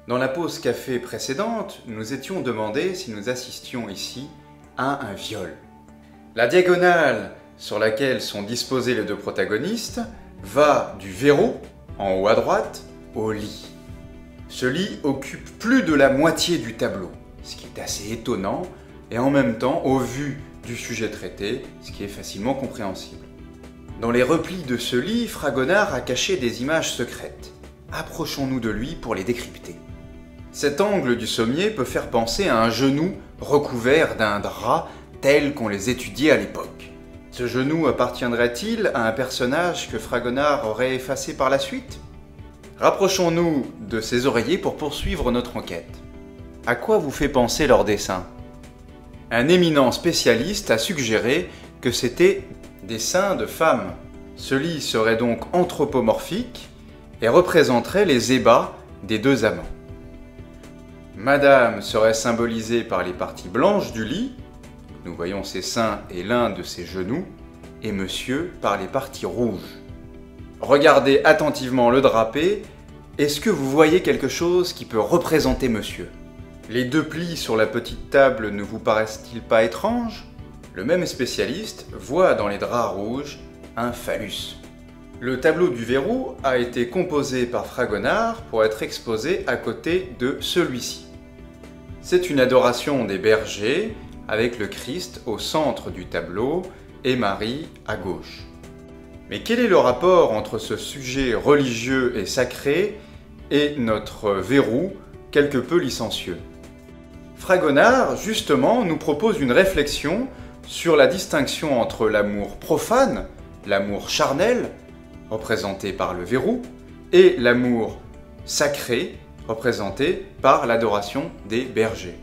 Dans la pause café précédente, nous étions demandé si nous assistions ici à un viol. La diagonale sur laquelle sont disposés les deux protagonistes va du verrou, en haut à droite, au lit. Ce lit occupe plus de la moitié du tableau, ce qui est assez étonnant et en même temps, au vu du sujet traité, ce qui est facilement compréhensible. Dans les replis de ce lit, Fragonard a caché des images secrètes. Approchons-nous de lui pour les décrypter. Cet angle du sommier peut faire penser à un genou recouvert d'un drap tel qu'on les étudiait à l'époque. Ce genou appartiendrait-il à un personnage que Fragonard aurait effacé par la suite? Rapprochons-nous de ces oreillers pour poursuivre notre enquête. À quoi vous fait penser leur dessin? Un éminent spécialiste a suggéré que c'était des seins de femmes. Ce lit serait donc anthropomorphique et représenterait les ébats des deux amants. Madame serait symbolisée par les parties blanches du lit, nous voyons ses seins et l'un de ses genoux, et monsieur par les parties rouges. Regardez attentivement le drapé, est-ce que vous voyez quelque chose qui peut représenter monsieur? Les deux plis sur la petite table ne vous paraissent-ils pas étranges? Le même spécialiste voit dans les draps rouges un phallus. Le tableau du verrou a été composé par Fragonard pour être exposé à côté de celui-ci. C'est une adoration des bergers avec le Christ au centre du tableau et Marie à gauche. Mais quel est le rapport entre ce sujet religieux et sacré et notre verrou quelque peu licencieux? Fragonard, justement, nous propose une réflexion sur la distinction entre l'amour profane, l'amour charnel, représenté par le verrou, et l'amour sacré, représenté par l'adoration des bergers.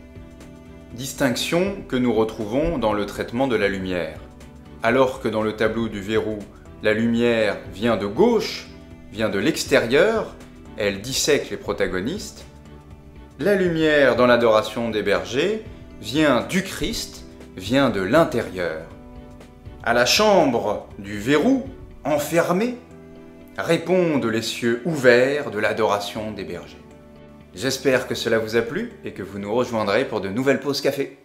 Distinction que nous retrouvons dans le traitement de la lumière. Alors que dans le tableau du verrou, la lumière vient de gauche, vient de l'extérieur, elle dissèque les protagonistes, la lumière dans l'adoration des bergers vient du Christ, vient de l'intérieur. À la chambre du verrou, enfermé, répondent les cieux ouverts de l'adoration des bergers. J'espère que cela vous a plu et que vous nous rejoindrez pour de nouvelles pauses café.